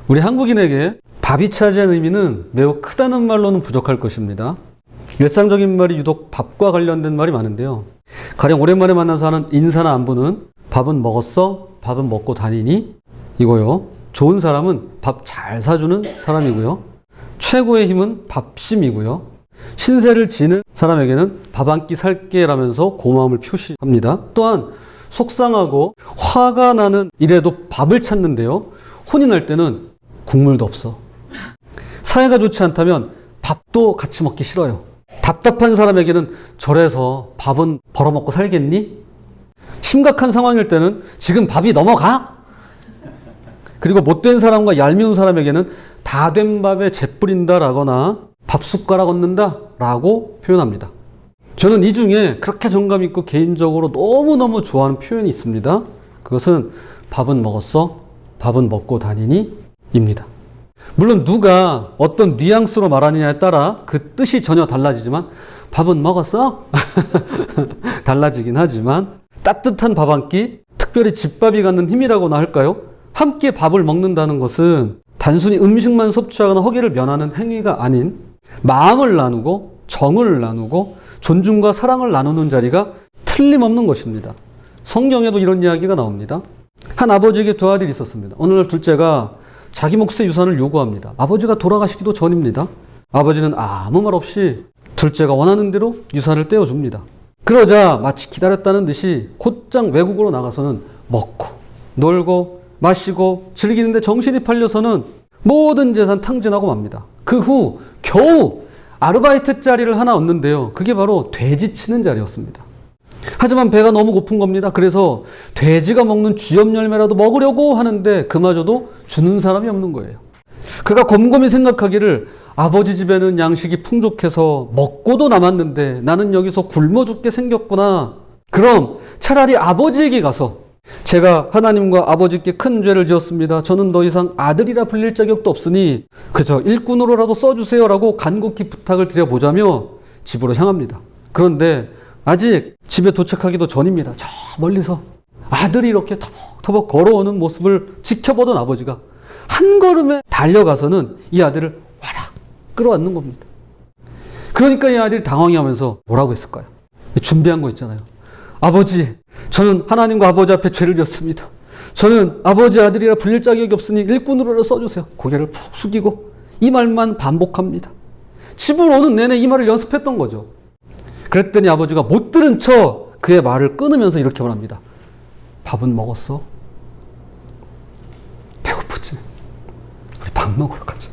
우리 한국인에게 밥이 차지하는 의미는 매우 크다는 말로는 부족할 것입니다. 일상적인 말이 유독 밥과 관련된 말이 많은데요. 가령 오랜만에 만나서 하는 인사나 안부는 밥은 먹었어? 밥은 먹고 다니니? 이거요. 좋은 사람은 밥 잘 사주는 사람이고요. 최고의 힘은 밥심이고요. 신세를 지는 사람에게는 밥 한 끼 살게 라면서 고마움을 표시합니다. 또한 속상하고 화가 나는 일에도 밥을 찾는데요. 혼이 날 때는 국물도 없어. 사이가 좋지 않다면 밥도 같이 먹기 싫어요. 답답한 사람에게는 절에서 밥은 벌어먹고 살겠니? 심각한 상황일 때는 지금 밥이 넘어가? 그리고 못된 사람과 얄미운 사람에게는 다 된 밥에 재 뿌린다 라거나 밥 숟가락 얹는다 라고 표현합니다. 저는 이 중에 그렇게 정감 있고 개인적으로 너무너무 좋아하는 표현이 있습니다. 그것은 밥은 먹었어? 밥은 먹고 다니니? 입니다. 물론 누가 어떤 뉘앙스로 말하느냐에 따라 그 뜻이 전혀 달라지지만 밥은 먹었어? 달라지긴 하지만 따뜻한 밥 한 끼, 특별히 집밥이 갖는 힘이라고나 할까요? 함께 밥을 먹는다는 것은 단순히 음식만 섭취하거나 허기를 면하는 행위가 아닌 마음을 나누고 정을 나누고 존중과 사랑을 나누는 자리가 틀림없는 것입니다. 성경에도 이런 이야기가 나옵니다. 한 아버지에게 두 아들이 있었습니다. 어느 날 둘째가 자기 몫의 유산을 요구합니다. 아버지가 돌아가시기도 전입니다. 아버지는 아무 말 없이 둘째가 원하는 대로 유산을 떼어줍니다. 그러자 마치 기다렸다는 듯이 곧장 외국으로 나가서는 먹고 놀고 마시고 즐기는데 정신이 팔려서는 모든 재산 탕진하고 맙니다. 그 후 겨우 아르바이트 자리를 하나 얻는데요. 그게 바로 돼지 치는 자리였습니다. 하지만 배가 너무 고픈 겁니다. 그래서 돼지가 먹는 쥐염 열매라도 먹으려고 하는데 그마저도 주는 사람이 없는 거예요. 그가 곰곰이 생각하기를 아버지 집에는 양식이 풍족해서 먹고도 남았는데 나는 여기서 굶어 죽게 생겼구나. 그럼 차라리 아버지에게 가서 제가 하나님과 아버지께 큰 죄를 지었습니다. 저는 더 이상 아들이라 불릴 자격도 없으니 그저 일꾼으로라도 써주세요라고 간곡히 부탁을 드려보자며 집으로 향합니다. 그런데 아직 집에 도착하기도 전입니다. 저 멀리서 아들이 이렇게 터벅터벅 걸어오는 모습을 지켜보던 아버지가 한 걸음에 달려가서는 이 아들을 와라 끌어안는 겁니다. 그러니까 이 아들이 당황해하면서 뭐라고 했을까요? 준비한 거 있잖아요. 아버지, 저는 하나님과 아버지 앞에 죄를 지었습니다. 저는 아버지 아들이라 불릴 자격이 없으니 일꾼으로 써주세요. 고개를 푹 숙이고 이 말만 반복합니다. 집으로 오는 내내 이 말을 연습했던 거죠. 그랬더니 아버지가 못 들은 척 그의 말을 끊으면서 이렇게 말합니다. 밥은 먹었어? 배고프지? 우리 밥 먹으러 가자.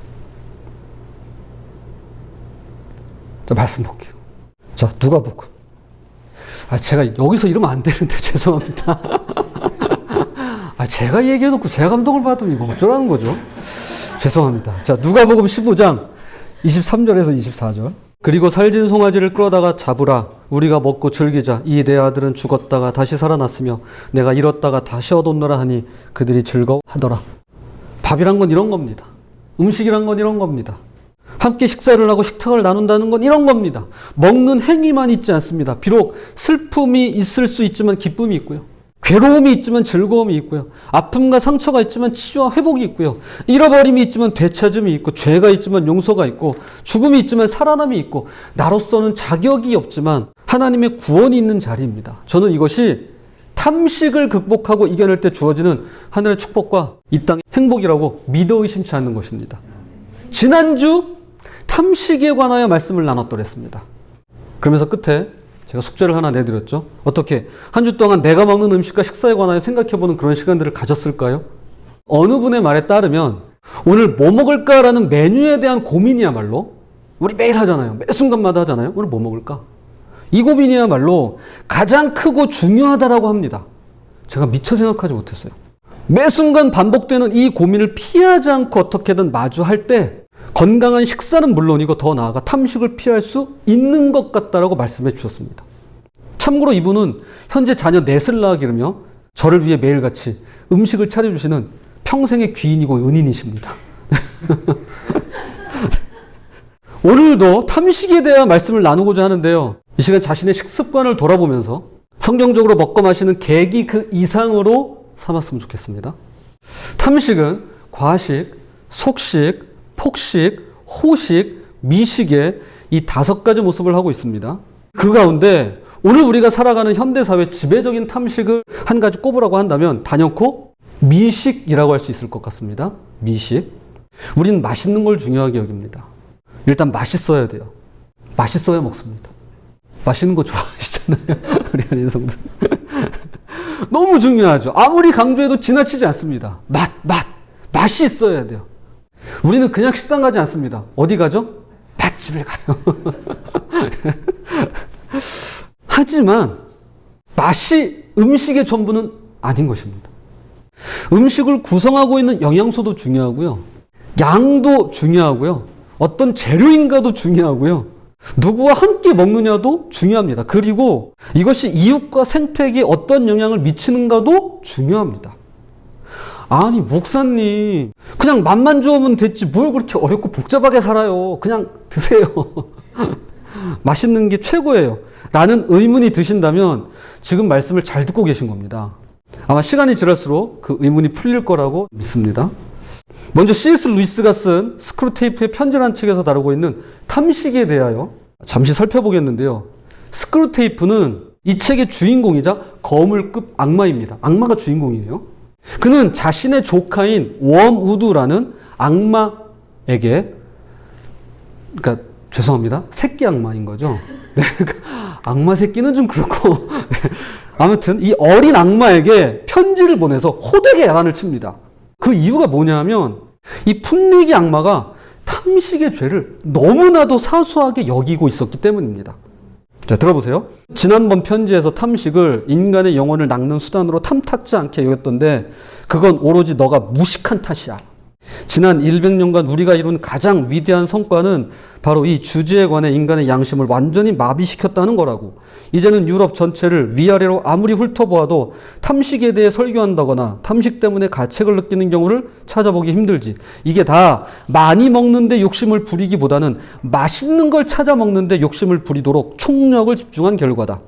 자, 말씀 볼게요. 자, 누가복음. 제가 여기서 이러면 안 되는데 죄송합니다. 제가 얘기해놓고 제가 감동을 받으면 이거 어쩌라는 거죠? 죄송합니다. 자, 누가복음 15장 23절에서 24절. 그리고 살진 송아지를 끌어다가 잡으라. 우리가 먹고 즐기자. 이 내 아들은 죽었다가 다시 살아났으며 내가 잃었다가 다시 얻었노라 하니 그들이 즐거워하더라. 밥이란 건 이런 겁니다. 음식이란 건 이런 겁니다. 함께 식사를 하고 식탁을 나눈다는 건 이런 겁니다. 먹는 행위만 있지 않습니다. 비록 슬픔이 있을 수 있지만 기쁨이 있고요. 괴로움이 있지만 즐거움이 있고요. 아픔과 상처가 있지만 치유와 회복이 있고요. 잃어버림이 있지만 되찾음이 있고 죄가 있지만 용서가 있고 죽음이 있지만 살아남이 있고 나로서는 자격이 없지만 하나님의 구원이 있는 자리입니다. 저는 이것이 탐식을 극복하고 이겨낼 때 주어지는 하늘의 축복과 이 땅의 행복이라고 믿어 의심치 않는 것입니다. 지난주 탐식에 관하여 말씀을 나눴더랬습니다. 그러면서 끝에 제가 숙제를 하나 내드렸죠. 어떻게 한 주 동안 내가 먹는 음식과 식사에 관하여 생각해보는 그런 시간들을 가졌을까요? 어느 분의 말에 따르면 오늘 뭐 먹을까라는 메뉴에 대한 고민이야말로 우리 매일 하잖아요. 매 순간마다 하잖아요. 오늘 뭐 먹을까? 이 고민이야말로 가장 크고 중요하다라고 합니다. 제가 미처 생각하지 못했어요. 매 순간 반복되는 이 고민을 피하지 않고 어떻게든 마주할 때 건강한 식사는 물론이고 더 나아가 탐식을 피할 수 있는 것 같다라고 말씀해 주셨습니다. 참고로 이분은 현재 자녀 넷을 낳아 기르며 저를 위해 매일같이 음식을 차려주시는 평생의 귀인이고 은인이십니다. 오늘도 탐식에 대한 말씀을 나누고자 하는데요. 이 시간 자신의 식습관을 돌아보면서 성경적으로 먹고 마시는 계기 그 이상으로 삼았으면 좋겠습니다. 탐식은 과식, 속식, 폭식, 호식, 미식의 이 5가지 모습을 하고 있습니다. 그 가운데 오늘 우리가 살아가는 현대사회 지배적인 탐식을 한 가지 꼽으라고 한다면 단연코 미식이라고 할 수 있을 것 같습니다. 미식. 우리는 맛있는 걸 중요하게 여깁니다. 일단 맛있어야 돼요. 맛있어야 먹습니다. 맛있는 거 좋아하시잖아요. 우리 한인 성들. 너무 중요하죠. 아무리 강조해도 지나치지 않습니다. 맛이 있어야 돼요. 우리는 그냥 식당 가지 않습니다. 어디 가죠? 맛집을 가요. 하지만 맛이 음식의 전부는 아닌 것입니다. 음식을 구성하고 있는 영양소도 중요하고요. 양도 중요하고요. 어떤 재료인가도 중요하고요. 누구와 함께 먹느냐도 중요합니다. 그리고 이것이 이웃과 생태계에 어떤 영향을 미치는가도 중요합니다. 아니 목사님 그냥 맛만 좋으면 됐지 뭘 그렇게 어렵고 복잡하게 살아요. 그냥 드세요. 맛있는 게 최고예요. 라는 의문이 드신다면 지금 말씀을 잘 듣고 계신 겁니다. 아마 시간이 지날수록 그 의문이 풀릴 거라고 믿습니다. 먼저 C.S. 루이스가 쓴 스크루테이프의 편지라는 책에서 다루고 있는 탐식에 대하여 잠시 살펴보겠는데요. 스크루테이프는 이 책의 주인공이자 거물급 악마입니다. 악마가 주인공이에요. 그는 자신의 조카인 웜우드라는 악마에게, 그러니까 죄송합니다. 새끼 악마인 거죠. 네, 악마 새끼는 좀 그렇고 네. 아무튼 이 어린 악마에게 편지를 보내서 호되게 야단을 칩니다. 그 이유가 뭐냐면 이 풋내기 악마가 탐식의 죄를 너무나도 사소하게 여기고 있었기 때문입니다. 자, 들어보세요. 지난번 편지에서 탐식을 인간의 영혼을 낚는 수단으로 탐탁지 않게 여겼던데 그건 오로지 너가 무식한 탓이야. 지난 100년간 우리가 이룬 가장 위대한 성과는 바로 이 주제에 관해 인간의 양심을 완전히 마비시켰다는 거라고. 이제는 유럽 전체를 위아래로 아무리 훑어보아도 탐식에 대해 설교한다거나 탐식 때문에 가책을 느끼는 경우를 찾아보기 힘들지. 이게 다 많이 먹는데 욕심을 부리기보다는 맛있는 걸 찾아 먹는데 욕심을 부리도록 총력을 집중한 결과다.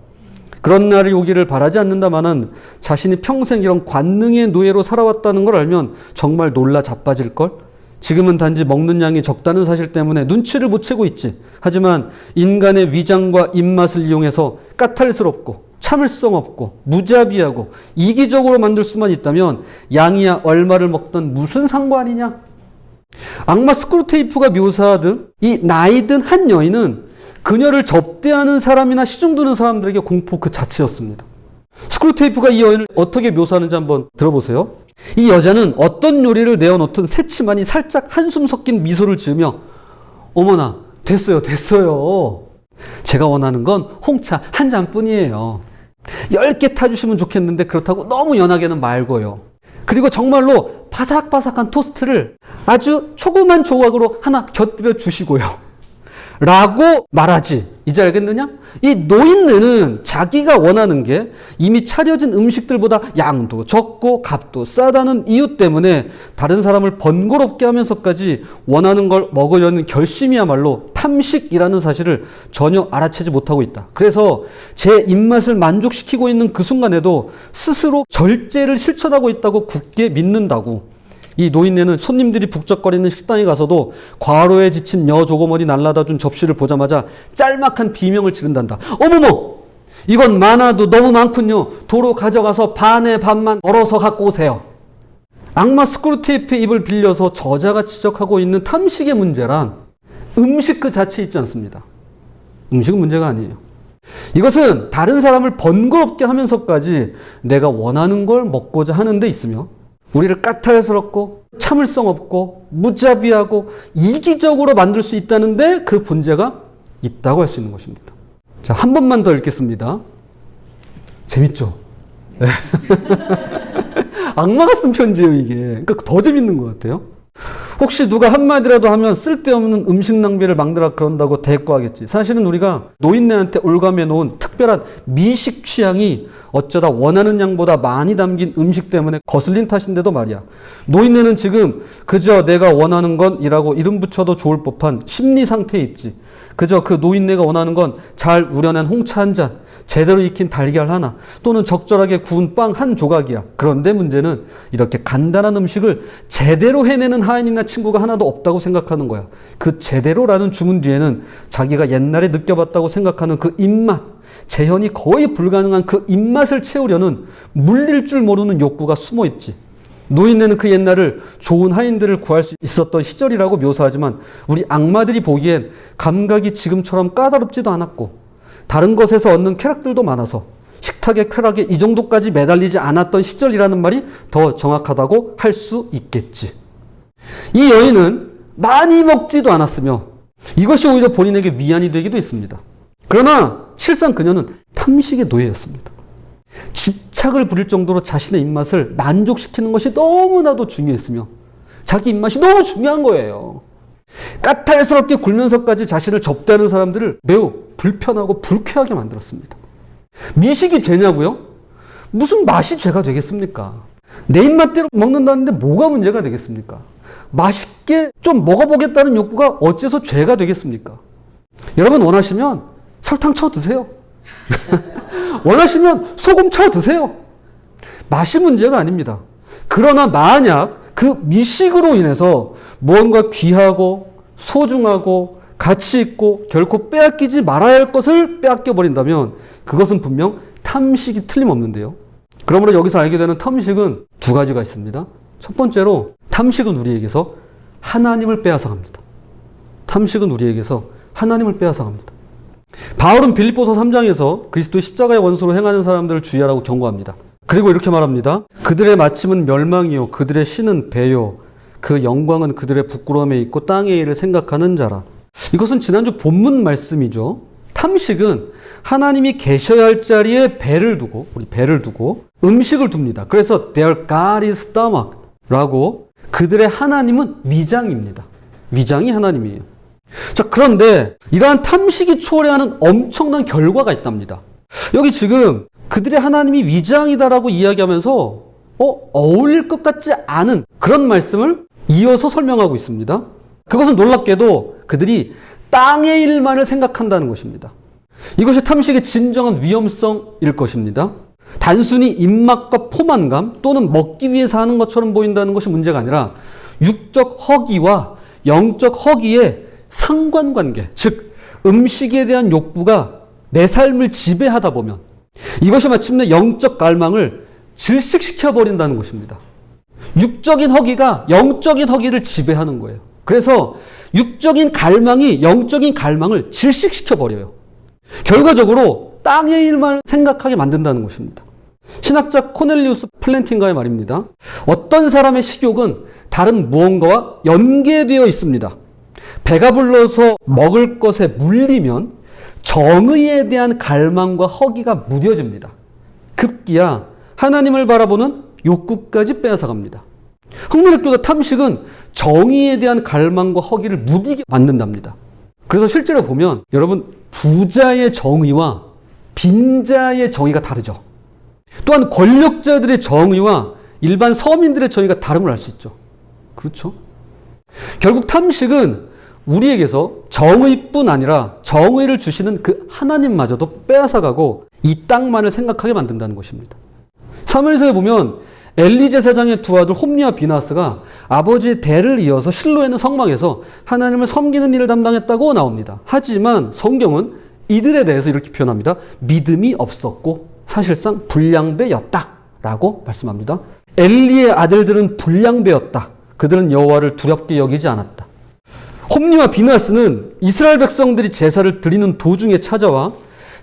그런 날이 오기를 바라지 않는다마는 자신이 평생 이런 관능의 노예로 살아왔다는 걸 알면 정말 놀라 자빠질걸? 지금은 단지 먹는 양이 적다는 사실 때문에 눈치를 못 채고 있지. 하지만 인간의 위장과 입맛을 이용해서 까탈스럽고 참을성 없고 무자비하고 이기적으로 만들 수만 있다면 양이야 얼마를 먹던 무슨 상관이냐? 악마 스크루테이프가 묘사하듯 이 나이든 한 여인은 그녀를 접대하는 사람이나 시중 드는 사람들에게 공포 그 자체였습니다. 스크루테이프가 이 여인을 어떻게 묘사하는지 한번 들어보세요. 이 여자는 어떤 요리를 내어놓든 새치만이 살짝 한숨 섞인 미소를 지으며 어머나 됐어요. 제가 원하는 건 홍차 한 잔뿐이에요. 10개 타주시면 좋겠는데 그렇다고 너무 연하게는 말고요. 그리고 정말로 바삭바삭한 토스트를 아주 조그만 조각으로 하나 곁들여 주시고요. 라고 말하지. 이제 알겠느냐? 이 노인네는 자기가 원하는 게 이미 차려진 음식들보다 양도 적고 값도 싸다는 이유 때문에 다른 사람을 번거롭게 하면서까지 원하는 걸 먹으려는 결심이야말로 탐식이라는 사실을 전혀 알아채지 못하고 있다. 그래서 제 입맛을 만족시키고 있는 그 순간에도 스스로 절제를 실천하고 있다고 굳게 믿는다고. 이 노인네는 손님들이 북적거리는 식당에 가서도 과로에 지친 여조고머니 날라다 준 접시를 보자마자 짤막한 비명을 지른단다. 어머머! 이건 많아도 너무 많군요. 도로 가져가서 반의 반만 덜어서 갖고 오세요. 악마 스크루테이프의 입을 빌려서 저자가 지적하고 있는 탐식의 문제란 음식 그 자체에 있지 않습니다. 음식은 문제가 아니에요. 이것은 다른 사람을 번거롭게 하면서까지 내가 원하는 걸 먹고자 하는 데 있으며 우리를 까탈스럽고 참을성 없고 무자비하고 이기적으로 만들 수 있다는데 그 문제가 있다고 할 수 있는 것입니다. 자, 한 번만 더 읽겠습니다. 재밌죠? 네. 악마가 쓴 편지예요, 이게. 그러니까 더 재밌는 것 같아요. 혹시 누가 한마디라도 하면 쓸데없는 음식 낭비를 막느라 그런다고 대꾸하겠지. 사실은 우리가 노인네한테 올가매 놓은 특별한 미식 취향이 어쩌다 원하는 양보다 많이 담긴 음식 때문에 거슬린 탓인데도 말이야. 노인네는 지금 그저 내가 원하는 건 이라고 이름 붙여도 좋을 법한 심리 상태에 있지. 그저 그 노인네가 원하는 건 잘 우려낸 홍차 한 잔, 제대로 익힌 달걀 하나 또는 적절하게 구운 빵 한 조각이야. 그런데 문제는 이렇게 간단한 음식을 제대로 해내는 하인이나 친구가 하나도 없다고 생각하는 거야. 그 제대로라는 주문 뒤에는 자기가 옛날에 느껴봤다고 생각하는 그 입맛, 재현이 거의 불가능한 그 입맛을 채우려는 물릴 줄 모르는 욕구가 숨어 있지. 노인네는 그 옛날을 좋은 하인들을 구할 수 있었던 시절이라고 묘사하지만 우리 악마들이 보기엔 감각이 지금처럼 까다롭지도 않았고 다른 것에서 얻는 쾌락들도 많아서 식탁의 쾌락에 이 정도까지 매달리지 않았던 시절이라는 말이 더 정확하다고 할 수 있겠지. 이 여인은 많이 먹지도 않았으며 이것이 오히려 본인에게 위안이 되기도 했습니다. 그러나 실상 그녀는 탐식의 노예였습니다. 집착을 부릴 정도로 자신의 입맛을 만족시키는 것이 너무나도 중요했으며 자기 입맛이 너무 중요한 거예요. 까탈스럽게 굴면서까지 자신을 접대하는 사람들을 매우 불편하고 불쾌하게 만들었습니다. 미식이 죄냐고요? 무슨 맛이 죄가 되겠습니까? 내 입맛대로 먹는다는데 뭐가 문제가 되겠습니까? 맛있게 좀 먹어보겠다는 욕구가 어째서 죄가 되겠습니까? 여러분 원하시면 설탕 쳐 드세요. 원하시면 소금 쳐 드세요. 맛이 문제가 아닙니다. 그러나 만약 그 미식으로 인해서 무언가 귀하고 소중하고 가치 있고 결코 빼앗기지 말아야 할 것을 빼앗겨 버린다면 그것은 분명 탐식이 틀림없는데요. 그러므로 여기서 알게 되는 탐식은 두 가지가 있습니다. 첫 번째로 탐식은 우리에게서 하나님을 빼앗아 갑니다. 탐식은 우리에게서 하나님을 빼앗아 갑니다. 바울은 빌립보서 3장에서 그리스도의 십자가의 원수로 행하는 사람들을 주의하라고 경고합니다. 그리고 이렇게 말합니다. 그들의 마침은 멸망이요 그들의 신은 배요 그 영광은 그들의 부끄러움에 있고 땅의 일을 생각하는 자라. 이것은 지난주 본문 말씀이죠. 탐식은 하나님이 계셔야 할 자리에 배를 두고 음식을 둡니다. 그래서 their God is stomach라고 그들의 하나님은 위장입니다. 위장이 하나님이에요. 자, 그런데 이러한 탐식이 초래하는 엄청난 결과가 있답니다. 여기 지금 그들의 하나님이 위장이다라고 이야기하면서 어울릴 것 같지 않은 그런 말씀을 이어서 설명하고 있습니다. 그것은 놀랍게도 그들이 땅의 일만을 생각한다는 것입니다. 이것이 탐식의 진정한 위험성일 것입니다. 단순히 입맛과 포만감 또는 먹기 위해서 하는 것처럼 보인다는 것이 문제가 아니라 육적 허기와 영적 허기의 상관관계, 즉 음식에 대한 욕구가 내 삶을 지배하다 보면 이것이 마침내 영적 갈망을 질식시켜버린다는 것입니다. 육적인 허기가 영적인 허기를 지배하는 거예요. 그래서 육적인 갈망이 영적인 갈망을 질식시켜버려요. 결과적으로 땅의 일만 생각하게 만든다는 것입니다. 신학자 코넬리우스 플랜팅가의 말입니다. 어떤 사람의 식욕은 다른 무언가와 연계되어 있습니다. 배가 불러서 먹을 것에 물리면 정의에 대한 갈망과 허기가 무뎌집니다. 급기야 하나님을 바라보는 욕구까지 빼앗아갑니다. 흥미롭게도 탐식은 정의에 대한 갈망과 허기를 무디게 만든답니다. 그래서 실제로 보면 여러분 부자의 정의와 빈자의 정의가 다르죠. 또한 권력자들의 정의와 일반 서민들의 정의가 다름을 알 수 있죠. 그렇죠? 결국 탐식은 우리에게서 정의뿐 아니라 정의를 주시는 그 하나님마저도 빼앗아가고 이 땅만을 생각하게 만든다는 것입니다. 사무엘서에 보면 엘리 제사장의 두 아들 홈리와 비나스가 아버지의 대를 이어서 실로에는 성막에서 하나님을 섬기는 일을 담당했다고 나옵니다. 하지만 성경은 이들에 대해서 이렇게 표현합니다. 믿음이 없었고 사실상 불량배였다라고 말씀합니다. 엘리의 아들들은 불량배였다. 그들은 여호와를 두렵게 여기지 않았다. 홈리와 비나스는 이스라엘 백성들이 제사를 드리는 도중에 찾아와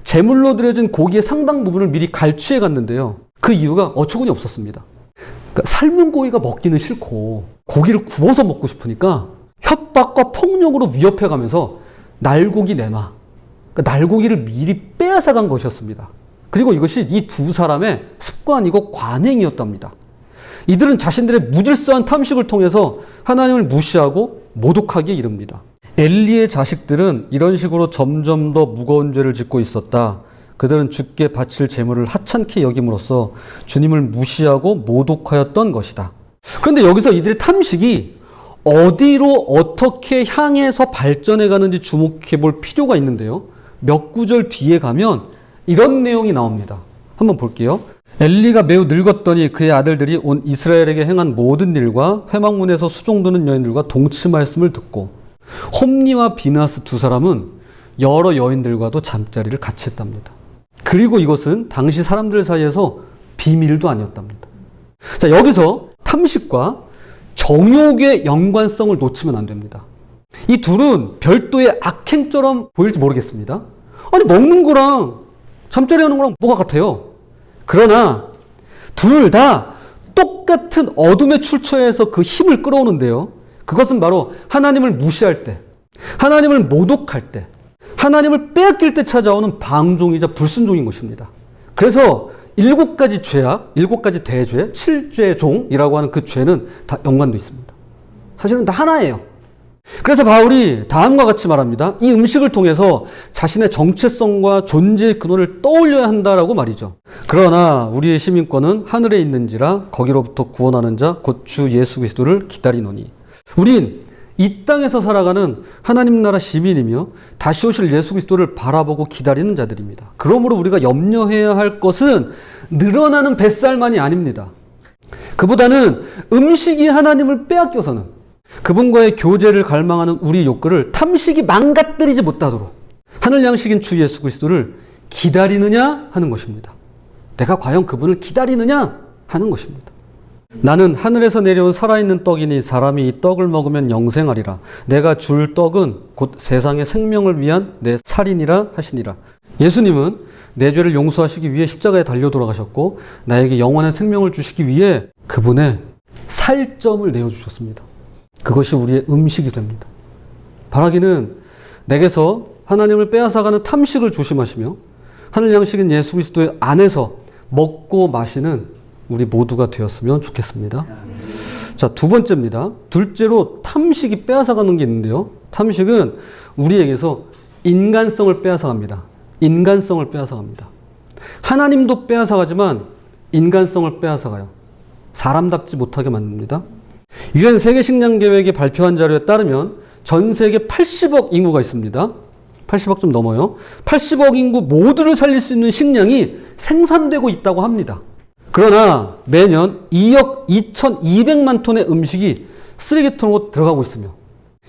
제물로 드려진 고기의 상당 부분을 미리 갈취해 갔는데요. 그 이유가 어처구니 없었습니다. 그러니까 삶은 고기가 먹기는 싫고 고기를 구워서 먹고 싶으니까 협박과 폭력으로 위협해 가면서 날고기 내놔. 그러니까 날고기를 미리 빼앗아 간 것이었습니다. 그리고 이것이 이 두 사람의 습관이고 관행이었답니다. 이들은 자신들의 무질서한 탐식을 통해서 하나님을 무시하고 모독하기에 이릅니다. 엘리의 자식들은 이런 식으로 점점 더 무거운 죄를 짓고 있었다. 그들은 주께 바칠 제물을 하찮게 여김으로써 주님을 무시하고 모독하였던 것이다. 그런데 여기서 이들의 탐식이 어디로 어떻게 향해서 발전해 가는지 주목해 볼 필요가 있는데요. 몇 구절 뒤에 가면 이런 내용이 나옵니다. 한번 볼게요. 엘리가 매우 늙었더니 그의 아들들이 온 이스라엘에게 행한 모든 일과 회막문에서 수종드는 여인들과 동침하였음을 듣고 홈리와 비나스 두 사람은 여러 여인들과도 잠자리를 같이 했답니다. 그리고 이것은 당시 사람들 사이에서 비밀도 아니었답니다. 자, 여기서 탐식과 정욕의 연관성을 놓치면 안 됩니다. 이 둘은 별도의 악행처럼 보일지 모르겠습니다. 아니, 먹는 거랑 잠자리 하는 거랑 뭐가 같아요? 그러나 둘 다 똑같은 어둠의 출처에서 그 힘을 끌어오는데요. 그것은 바로 하나님을 무시할 때, 하나님을 모독할 때, 하나님을 빼앗길 때 찾아오는 방종이자 불순종인 것입니다. 그래서 7가지 죄악, 7가지 대죄, 7죄 종이라고 하는 그 죄는 다 연관되어 있습니다. 사실은 다 하나예요. 그래서 바울이 다음과 같이 말합니다. 이 음식을 통해서 자신의 정체성과 존재의 근원을 떠올려야 한다라고 말이죠. 그러나 우리의 시민권은 하늘에 있는지라 거기로부터 구원하는 자 곧 주 예수 그리스도를 기다리노니. 우린 이 땅에서 살아가는 하나님 나라 시민이며 다시 오실 예수 그리스도를 바라보고 기다리는 자들입니다. 그러므로 우리가 염려해야 할 것은 늘어나는 뱃살만이 아닙니다. 그보다는 음식이 하나님을 빼앗겨서는 그분과의 교제를 갈망하는 우리 욕구를 탐식이 망가뜨리지 못하도록 하늘 양식인 주 예수 그리스도를 기다리느냐 하는 것입니다. 내가 과연 그분을 기다리느냐 하는 것입니다. 나는 하늘에서 내려온 살아있는 떡이니 사람이 이 떡을 먹으면 영생하리라. 내가 줄 떡은 곧 세상의 생명을 위한 내 살이니라 하시니라. 예수님은 내 죄를 용서하시기 위해 십자가에 달려 돌아가셨고 나에게 영원한 생명을 주시기 위해 그분의 살점을 내어주셨습니다. 그것이 우리의 음식이 됩니다. 바라기는 내게서 하나님을 빼앗아가는 탐식을 조심하시며 하늘 양식인 예수 그리스도의 안에서 먹고 마시는 우리 모두가 되었으면 좋겠습니다. 자, 두 번째입니다. 둘째로 탐식이 빼앗아가는 게 있는데요. 탐식은 우리에게서 인간성을 빼앗아갑니다. 인간성을 빼앗아갑니다. 하나님도 빼앗아가지만 인간성을 빼앗아가요. 사람답지 못하게 만듭니다. 유엔 세계식량계획이 발표한 자료에 따르면 전 세계 80억 인구가 있습니다. 80억 좀 넘어요. 80억 인구 모두를 살릴 수 있는 식량이 생산되고 있다고 합니다. 그러나 매년 2억 2,200만 톤의 음식이 쓰레기통으로 들어가고 있으며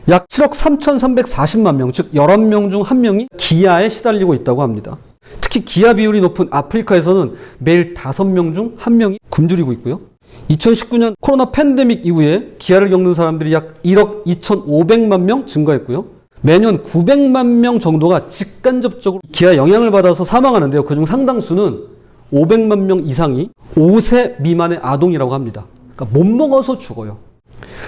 약 7억 3,340만 명, 즉 11명 중 1명이 기아에 시달리고 있다고 합니다. 특히 기아 비율이 높은 아프리카에서는 매일 5명 중 1명이 굶주리고 있고요. 2019년 코로나 팬데믹 이후에 기아를 겪는 사람들이 약 1억 2,500만 명 증가했고요. 매년 900만 명 정도가 직간접적으로 기아 영향을 받아서 사망하는데요. 그중 상당수는 500만 명 이상이 5세 미만의 아동이라고 합니다. 그러니까 못 먹어서 죽어요.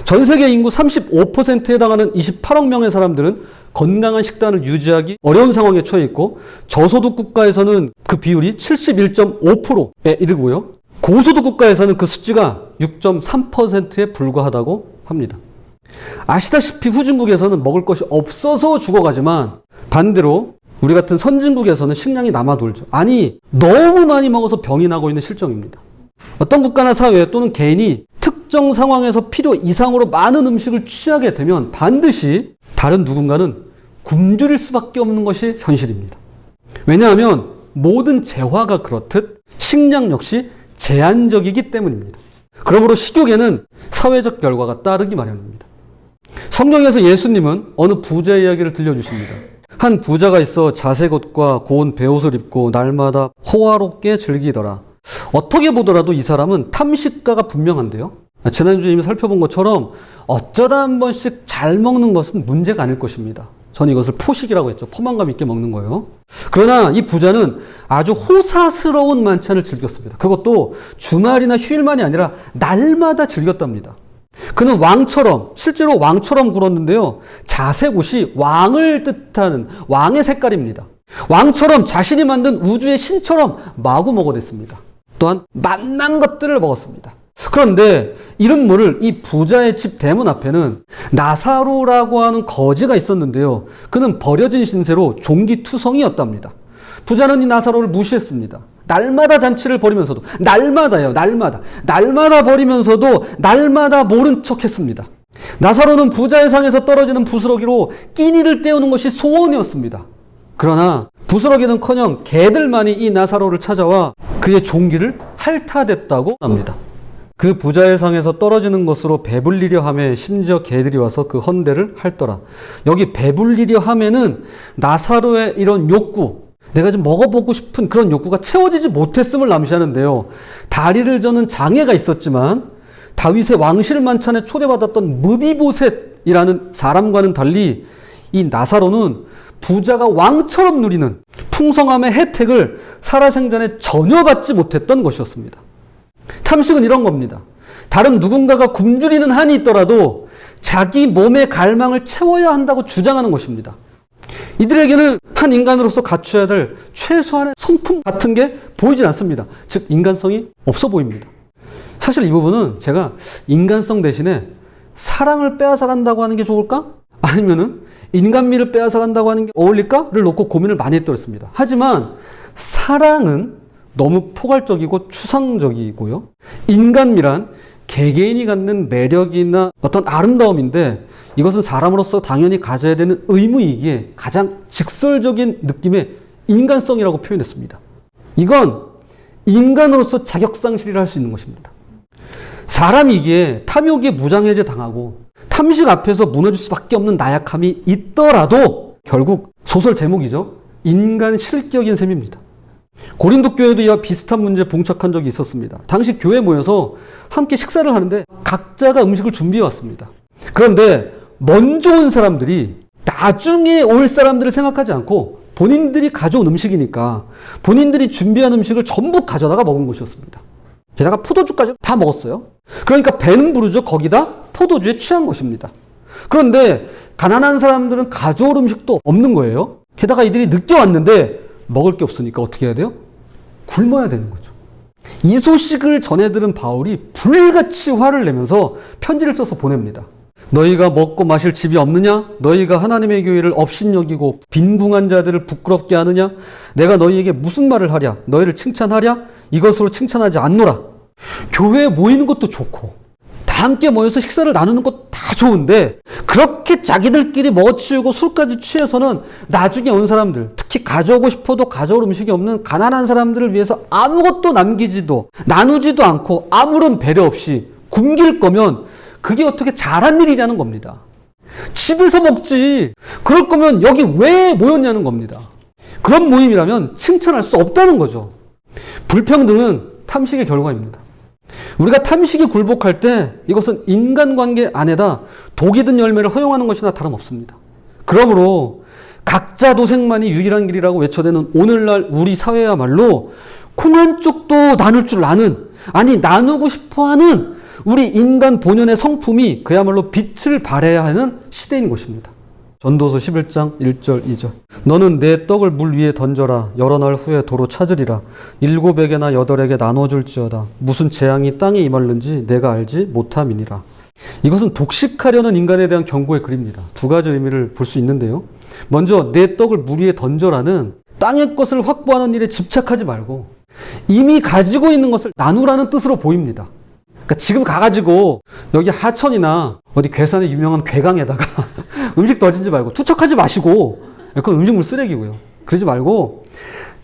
전 세계 인구 35%에 해당하는 28억 명의 사람들은 건강한 식단을 유지하기 어려운 상황에 처해 있고 저소득 국가에서는 그 비율이 71.5%에 이르고요. 고소득 국가에서는 그 수치가 6.3%에 불과하다고 합니다. 아시다시피 후진국에서는 먹을 것이 없어서 죽어가지만 반대로 우리 같은 선진국에서는 식량이 남아 돌죠. 아니, 너무 많이 먹어서 병이 나고 있는 실정입니다. 어떤 국가나 사회 또는 개인이 특정 상황에서 필요 이상으로 많은 음식을 취하게 되면 반드시 다른 누군가는 굶주릴 수밖에 없는 것이 현실입니다. 왜냐하면 모든 재화가 그렇듯 식량 역시 제한적이기 때문입니다. 그러므로 식욕에는 사회적 결과가 따르기 마련입니다. 성경에서 예수님은 어느 부자의 이야기를 들려주십니다. 한 부자가 있어 자색 옷과 고운 베옷을 입고 날마다 호화롭게 즐기더라. 어떻게 보더라도 이 사람은 탐식가가 분명한데요. 지난주에 이미 살펴본 것처럼 어쩌다 한 번씩 잘 먹는 것은 문제가 아닐 것입니다. 전 이것을 포식이라고 했죠. 포만감 있게 먹는 거예요. 그러나 이 부자는 아주 호사스러운 만찬을 즐겼습니다. 그것도 주말이나 휴일만이 아니라 날마다 즐겼답니다. 그는 왕처럼, 실제로 왕처럼 굴었는데요. 자색 옷이 왕을 뜻하는 왕의 색깔입니다. 왕처럼 자신이 만든 우주의 신처럼 마구 먹어댔습니다. 또한 맛난 것들을 먹었습니다. 그런데 이름 모를 이 부자의 집 대문 앞에는 나사로라고 하는 거지가 있었는데요. 그는 버려진 신세로 종기투성이었답니다. 부자는 이 나사로를 무시했습니다. 날마다 잔치를 벌이면서도 날마다 벌이면서도 날마다 모른 척했습니다. 나사로는 부자의 상에서 떨어지는 부스러기로 끼니를 때우는 것이 소원이었습니다. 그러나 부스러기는커녕 개들만이 이 나사로를 찾아와 그의 종기를 핥아댔다고 합니다. 그 부자의 상에서 떨어지는 것으로 배불리려 하매 심지어 개들이 와서 그 헌대를 핥더라. 여기 배불리려 하면은 나사로의 이런 욕구, 내가 좀 먹어보고 싶은 그런 욕구가 채워지지 못했음을 남시하는데요. 다리를 저는 장애가 있었지만 다윗의 왕실 만찬에 초대받았던 무비보셋이라는 사람과는 달리 이 나사로는 부자가 왕처럼 누리는 풍성함의 혜택을 살아생전에 전혀 받지 못했던 것이었습니다. 탐식은 이런 겁니다. 다른 누군가가 굶주리는 한이 있더라도 자기 몸의 갈망을 채워야 한다고 주장하는 것입니다. 이들에게는 한 인간으로서 갖춰야 될 최소한의 성품 같은 게 보이질 않습니다. 즉 인간성이 없어 보입니다. 사실 이 부분은 제가 인간성 대신에 사랑을 빼앗아간다고 하는 게 좋을까? 아니면은 인간미를 빼앗아간다고 하는 게 어울릴까?를 놓고 고민을 많이 했더랬습니다. 하지만 사랑은 너무 포괄적이고 추상적이고요. 인간미란 개개인이 갖는 매력이나 어떤 아름다움인데 이것은 사람으로서 당연히 가져야 되는 의무이기에 가장 직설적인 느낌의 인간성이라고 표현했습니다. 이건 인간으로서 자격상실이라 할 수 있는 것입니다. 사람이기에 탐욕에 무장해제 당하고 탐식 앞에서 무너질 수밖에 없는 나약함이 있더라도 결국 소설 제목이죠. 인간 실격인 셈입니다. 고린도 교회도 이와 비슷한 문제에 봉착한 적이 있었습니다. 당시 교회 모여서 함께 식사를 하는데 각자가 음식을 준비해 왔습니다. 그런데 먼저 온 사람들이 나중에 올 사람들을 생각하지 않고 본인들이 가져온 음식이니까 본인들이 준비한 음식을 전부 가져다가 먹은 것이었습니다. 게다가 포도주까지 다 먹었어요. 그러니까 배는 부르죠. 거기다 포도주에 취한 것입니다. 그런데 가난한 사람들은 가져올 음식도 없는 거예요. 게다가 이들이 늦게 왔는데 먹을 게 없으니까 어떻게 해야 돼요? 굶어야 되는 거죠. 이 소식을 전해 들은 바울이 불같이 화를 내면서 편지를 써서 보냅니다. 너희가 먹고 마실 집이 없느냐? 너희가 하나님의 교회를 업신여기고 빈궁한 자들을 부끄럽게 하느냐? 내가 너희에게 무슨 말을 하랴? 너희를 칭찬하랴? 이것으로 칭찬하지 않노라. 교회에 모이는 것도 좋고 다 함께 모여서 식사를 나누는 것 다 좋은데 그렇게 자기들끼리 먹어치우고 술까지 취해서는 나중에 온 사람들, 특히 가져오고 싶어도 가져올 음식이 없는 가난한 사람들을 위해서 아무것도 남기지도 나누지도 않고 아무런 배려 없이 굶길 거면 그게 어떻게 잘한 일이냐는 겁니다. 집에서 먹지. 그럴 거면 여기 왜 모였냐는 겁니다. 그런 모임이라면 칭찬할 수 없다는 거죠. 불평등은 탐식의 결과입니다. 우리가 탐식에 굴복할 때 이것은 인간관계 안에다 독이 든 열매를 허용하는 것이나 다름없습니다. 그러므로 각자 도생만이 유일한 길이라고 외쳐대는 오늘날 우리 사회야말로 콩 한 쪽도 나눌 줄 아는, 아니 나누고 싶어하는 우리 인간 본연의 성품이 그야말로 빛을 발해야 하는 시대인 것입니다. 전도서 11장 1절 2절 너는 내 떡을 물 위에 던져라. 여러 날 후에 도로 찾으리라. 7에게나 8에게 나눠줄지어다. 무슨 재앙이 땅에 임할는지 내가 알지 못함이니라. 이것은 독식하려는 인간에 대한 경고의 글입니다. 두 가지 의미를 볼 수 있는데요. 먼저 내 떡을 물 위에 던져라는 땅의 것을 확보하는 일에 집착하지 말고 이미 가지고 있는 것을 나누라는 뜻으로 보입니다. 그러니까 지금 가가지고 여기 하천이나 어디 괴산의 유명한 괴강에다가 음식 던지지 말고 투척하지 마시고, 그건 음식물 쓰레기고요. 그러지 말고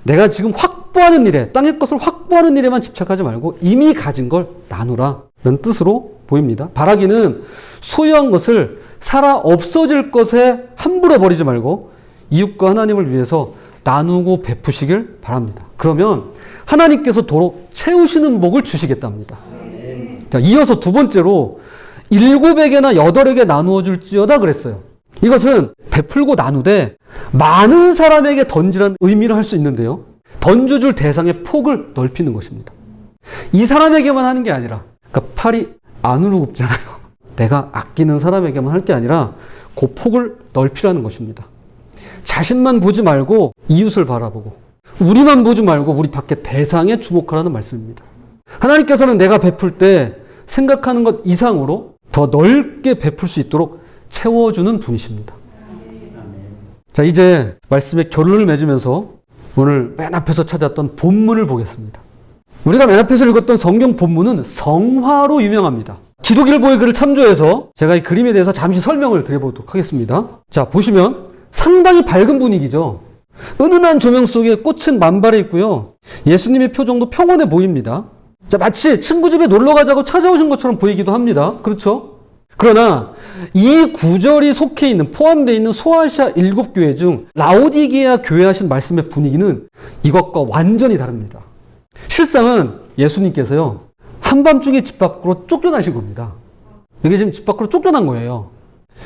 내가 지금 확보하는 일에, 땅의 것을 확보하는 일에만 집착하지 말고 이미 가진 걸 나누라는 뜻으로 보입니다. 바라기는 소유한 것을 살아 없어질 것에 함부로 버리지 말고 이웃과 하나님을 위해서 나누고 베푸시길 바랍니다. 그러면 하나님께서 도로 채우시는 복을 주시겠답니다. 자, 이어서 두 번째로 7에게나 8에게 나누어 줄지어다 그랬어요. 이것은 베풀고 나누되 많은 사람에게 던지라는 의미를 할 수 있는데요. 던져줄 대상의 폭을 넓히는 것입니다. 이 사람에게만 하는 게 아니라, 그러니까 팔이 안으로 굽잖아요. 내가 아끼는 사람에게만 할 게 아니라 그 폭을 넓히라는 것입니다. 자신만 보지 말고 이웃을 바라보고 우리만 보지 말고 우리 밖에 대상에 주목하라는 말씀입니다. 하나님께서는 내가 베풀 때 생각하는 것 이상으로 더 넓게 베풀 수 있도록 채워주는 분이십니다. 자, 이제 말씀의 결론을 맺으면서 오늘 맨 앞에서 찾았던 본문을 보겠습니다. 우리가 맨 앞에서 읽었던 성경 본문은 성화로 유명합니다. 기독일보의 글을 참조해서 제가 이 그림에 대해서 잠시 설명을 드려보도록 하겠습니다. 자, 보시면 상당히 밝은 분위기죠. 은은한 조명 속에 꽃은 만발해 있고요. 예수님의 표정도 평온해 보입니다. 자, 마치 친구 집에 놀러 가자고 찾아오신 것처럼 보이기도 합니다. 그렇죠? 그러나 이 구절이 속해 있는, 포함되어 있는 소아시아 7교회 중 라오디게아 교회 하신 말씀의 분위기는 이것과 완전히 다릅니다. 실상은 예수님께서요, 한밤중에 집 밖으로 쫓겨나신 겁니다. 이게 지금 집 밖으로 쫓겨난 거예요.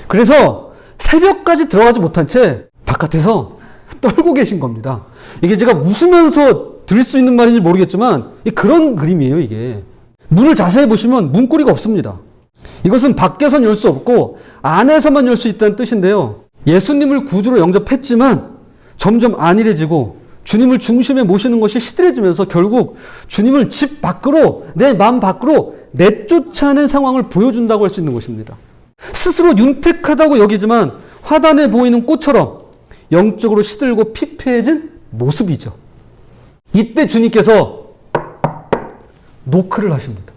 그래서 새벽까지 들어가지 못한 채 바깥에서 떨고 계신 겁니다. 이게 제가 웃으면서 들을 수 있는 말인지 모르겠지만 그런 그림이에요, 이게. 문을 자세히 보시면 문고리가 없습니다. 이것은 밖에선 열 수 없고 안에서만 열 수 있다는 뜻인데요. 예수님을 구주로 영접했지만 점점 안일해지고 주님을 중심에 모시는 것이 시들해지면서 결국 주님을 집 밖으로, 내 마음 밖으로 내쫓아낸 상황을 보여준다고 할 수 있는 것입니다. 스스로 윤택하다고 여기지만 화단에 보이는 꽃처럼 영적으로 시들고 피폐해진 모습이죠. 이때 주님께서 노크를 하십니다.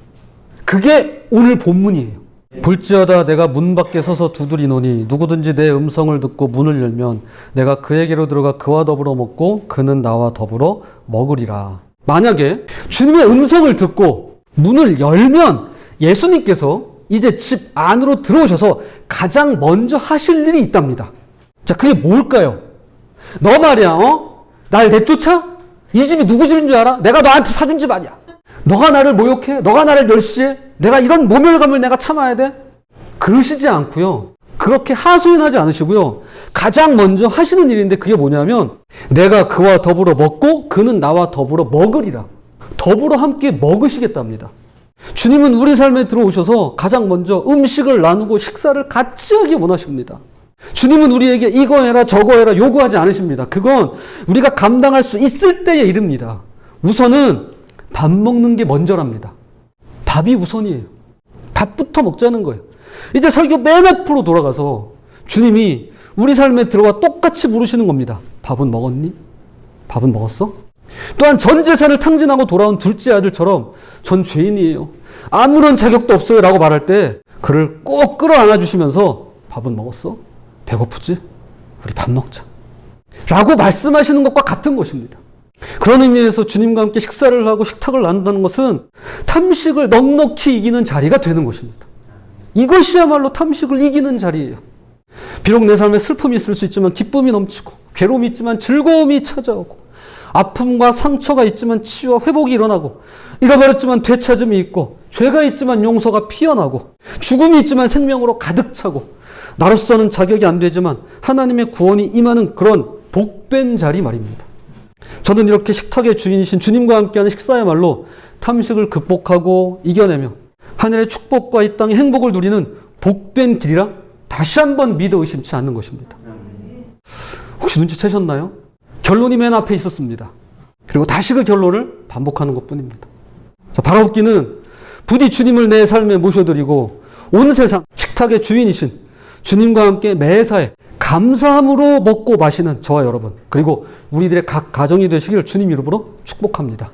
그게 오늘 본문이에요. 볼지어다 내가 문 밖에 서서 두드리노니 누구든지 내 음성을 듣고 문을 열면 내가 그에게로 들어가 그와 더불어 먹고 그는 나와 더불어 먹으리라. 만약에 주님의 음성을 듣고 문을 열면 예수님께서 이제 집 안으로 들어오셔서 가장 먼저 하실 일이 있답니다. 자, 그게 뭘까요? 너 말이야, 날 내쫓아? 이 집이 누구 집인 줄 알아? 내가 너한테 사준 집 아니야. 너가 나를 모욕해? 너가 나를 멸시해? 내가 이런 모멸감을 내가 참아야 돼? 그러시지 않고요. 그렇게 하소연하지 않으시고요. 가장 먼저 하시는 일인데 그게 뭐냐면 내가 그와 더불어 먹고 그는 나와 더불어 먹으리라. 더불어 함께 먹으시겠답니다. 주님은 우리 삶에 들어오셔서 가장 먼저 음식을 나누고 식사를 같이 하기 원하십니다. 주님은 우리에게 이거 해라 저거 해라 요구하지 않으십니다. 그건 우리가 감당할 수 있을 때의 일입니다. 우선은 밥 먹는 게 먼저랍니다. 밥이 우선이에요. 밥부터 먹자는 거예요. 이제 설교 맨 앞으로 돌아가서 주님이 우리 삶에 들어와 똑같이 물으시는 겁니다. 밥은 먹었니? 밥은 먹었어? 또한 전 재산을 탕진하고 돌아온 둘째 아들처럼 전 죄인이에요. 아무런 자격도 없어요 라고 말할 때 그를 꼭 끌어안아 주시면서 밥은 먹었어? 배고프지? 우리 밥 먹자. 라고 말씀하시는 것과 같은 것입니다. 그런 의미에서 주님과 함께 식사를 하고 식탁을 나눈다는 것은 탐식을 넉넉히 이기는 자리가 되는 것입니다. 이것이야말로 탐식을 이기는 자리예요. 비록 내 삶에 슬픔이 있을 수 있지만 기쁨이 넘치고 괴로움이 있지만 즐거움이 찾아오고 아픔과 상처가 있지만 치유와 회복이 일어나고 잃어버렸지만 되찾음이 있고 죄가 있지만 용서가 피어나고 죽음이 있지만 생명으로 가득 차고 나로서는 자격이 안 되지만 하나님의 구원이 임하는 그런 복된 자리 말입니다. 저는 이렇게 식탁의 주인이신 주님과 함께하는 식사야말로 탐식을 극복하고 이겨내며 하늘의 축복과 이 땅의 행복을 누리는 복된 길이라 다시 한번 믿어 의심치 않는 것입니다. 혹시 눈치채셨나요? 결론이 맨 앞에 있었습니다. 그리고 다시 그 결론을 반복하는 것뿐입니다. 자, 바라옵기는 부디 주님을 내 삶에 모셔드리고 온 세상 식탁의 주인이신 주님과 함께 매사에 감사함으로 먹고 마시는 저와 여러분 그리고 우리들의 각 가정이 되시길 주님 이름으로 축복합니다.